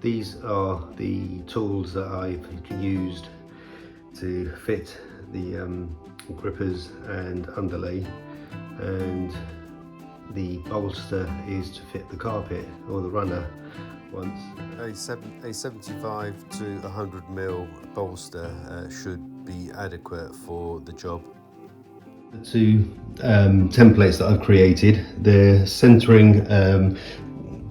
These are the tools that I've used to fit the grippers and underlay, and the bolster is to fit the carpet or the runner once. A 75 to 100 mil bolster should be adequate for the job. The two templates that I've created, they're centering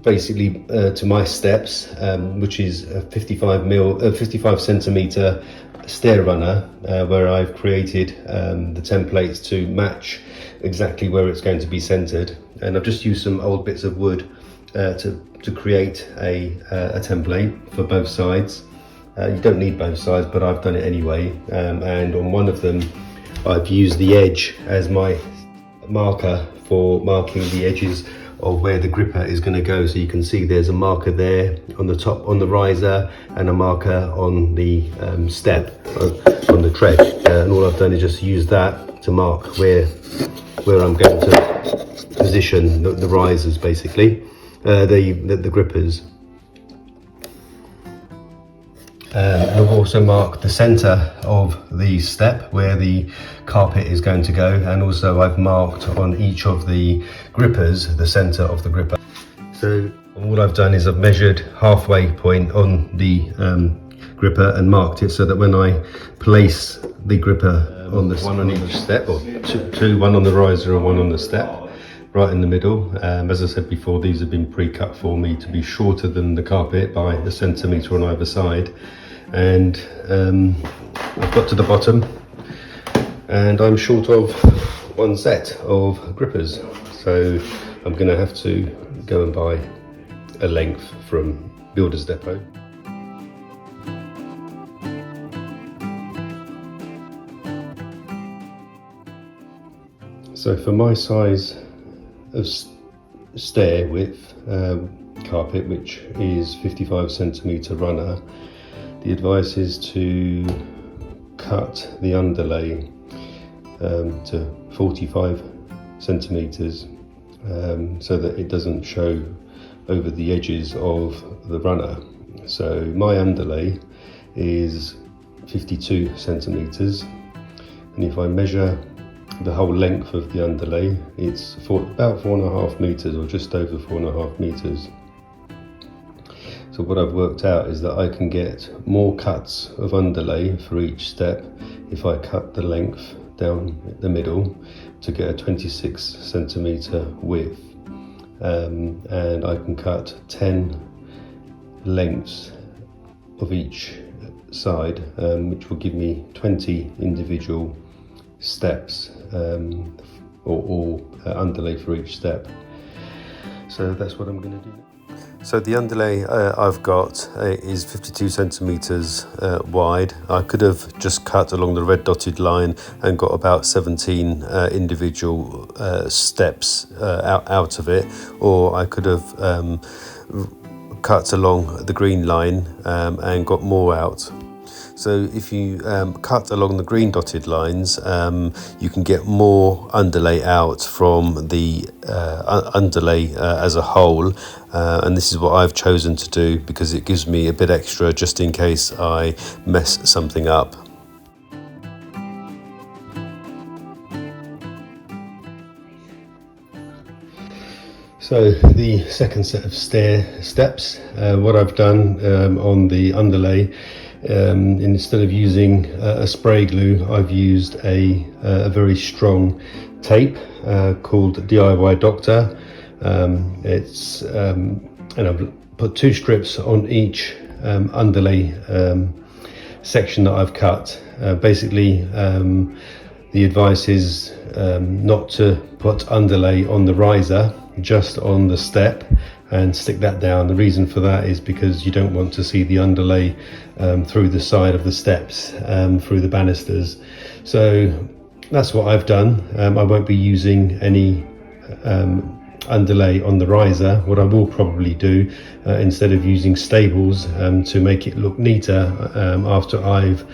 basically to my steps, which is a 55 centimeter stair runner, where I've created the templates to match exactly where it's going to be centered. And I've just used some old bits of wood to create a template for both sides. You don't need both sides, but I've done it anyway. And on one of them, I've used the edge as my marker for marking the edges of where the gripper is going to go. So you can see there's a marker there on the top on the riser, and a marker on the step on the tread. And all I've done is just use that to mark where I'm going to position the risers, basically, the grippers. I've also marked the center of the step where the carpet is going to go, and also I've marked on each of the grippers the center of the gripper. So all I've done is I've measured halfway point on the gripper and marked it so that when I place the gripper on the one on each step, or two, one on the riser and one on the step, right in the middle. As I said before, these have been pre-cut for me to be shorter than the carpet by a centimetre on either side. And I've got to the bottom and I'm short of one set of grippers. So I'm going to have to go and buy a length from Builder's Depot. So for my size of stair width carpet, which is 55 centimetre runner, the advice is to cut the underlay to 45 centimetres so that it doesn't show over the edges of the runner. So my underlay is 52 centimetres, and if I measure the whole length of the underlay, it's about 4.5 metres, or just over 4.5 metres. So what I've worked out is that I can get more cuts of underlay for each step if I cut the length down the middle to get a 26 centimetre width, and I can cut 10 lengths of each side, which will give me 20 individual steps, or underlay for each step. So that's what I'm going to do. So the underlay I've got is 52 centimetres wide. I could have just cut along the red dotted line and got about 17 individual steps out of it, or I could have cut along the green line and got more out. So if you cut along the green dotted lines, you can get more underlay out from the underlay as a whole, and this is what I've chosen to do because it gives me a bit extra just in case I mess something up. So the second set of stair steps, what I've done on the underlay, instead of using a spray glue, I've used a very strong tape called DIY Doctor. And I've put 2 strips on each underlay section that I've cut. Basically, the advice is not to put underlay on the riser, just on the step, and stick that down. The reason for that is because you don't want to see the underlay through the side of the steps, through the banisters. So that's what I've done. I won't be using any underlay on the riser. What I will probably do, instead of using staples to make it look neater, after I've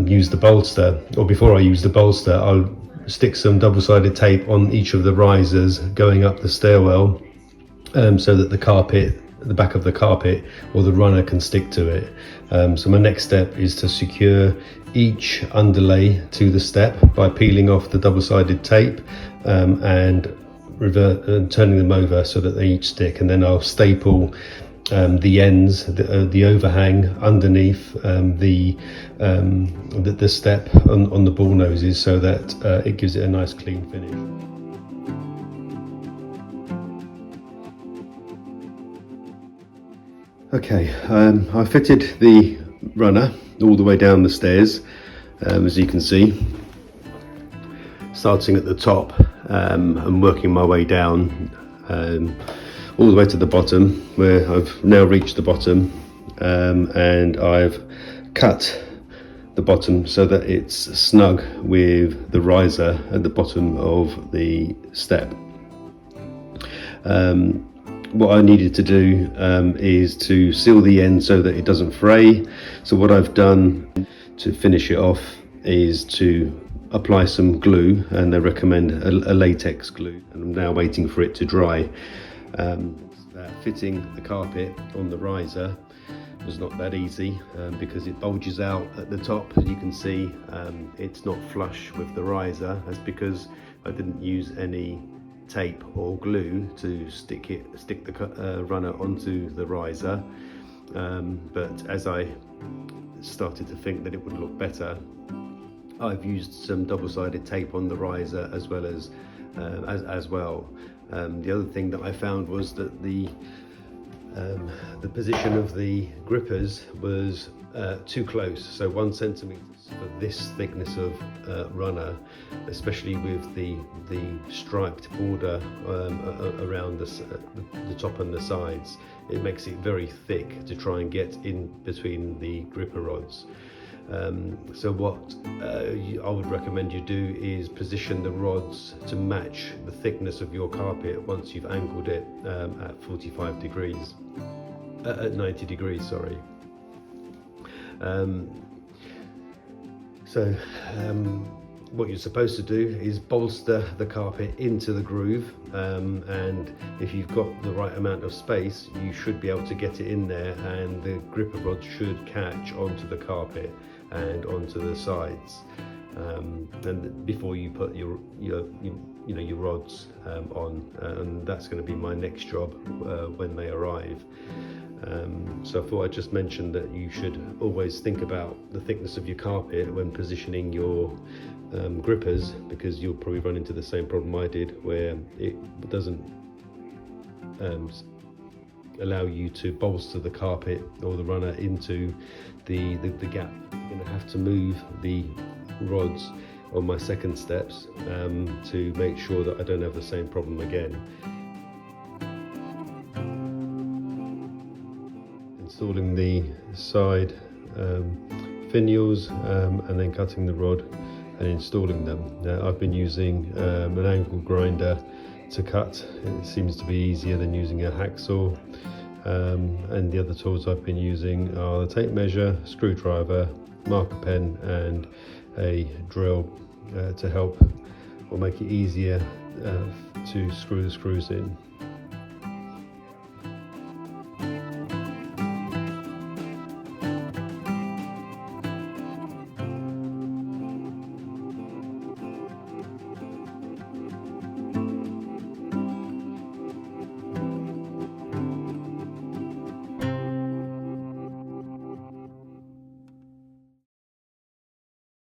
used the bolster, or before I use the bolster, I'll stick some double-sided tape on each of the risers going up the stairwell, so that the carpet the back of the carpet, or the runner can stick to it. So my next step is to secure each underlay to the step by peeling off the double-sided tape and turning them over so that they each stick, and then I'll staple the ends, the overhang underneath the step on the ball noses, so that it gives it a nice clean finish. Okay, I fitted the runner all the way down the stairs, as you can see, starting at the top and working my way down all the way to the bottom, where I've now reached the bottom, and I've cut the bottom so that it's snug with the riser at the bottom of the step. What I needed to do is to seal the end so that it doesn't fray. So what I've done to finish it off is to apply some glue, and they recommend a latex glue, and I'm now waiting for it to dry. Fitting the carpet on the riser was not that easy because it bulges out at the top. You can see it's not flush with the riser. That's because I didn't use any tape or glue to stick the runner onto the riser, but as I started to think that it would look better, I've used some double-sided tape on the riser as well. The other thing that I found was that the position of the grippers was too close, so 1 centimetre for this thickness of runner, especially with the striped border around the top and the sides. It makes it very thick to try and get in between the gripper rods. So what I would recommend you do is position the rods to match the thickness of your carpet once you've angled it at 45 degrees, at 90 degrees, sorry. What you're supposed to do is bolster the carpet into the groove, and if you've got the right amount of space, you should be able to get it in there, and the gripper rod should catch onto the carpet and onto the sides, and before you put your rods on, and that's going to be my next job when they arrive. So I thought I'd just mention that you should always think about the thickness of your carpet when positioning your grippers, because you'll probably run into the same problem I did, where it doesn't allow you to bolster the carpet or the runner into the gap. You're going to have to move the rods on my second steps to make sure that I don't have the same problem again. Installing the side finials and then cutting the rod and installing them. I've been using an angle grinder to cut. It seems to be easier than using a hacksaw, and the other tools I've been using are the tape measure, screwdriver, marker pen and a drill to help or make it easier to screw the screws in.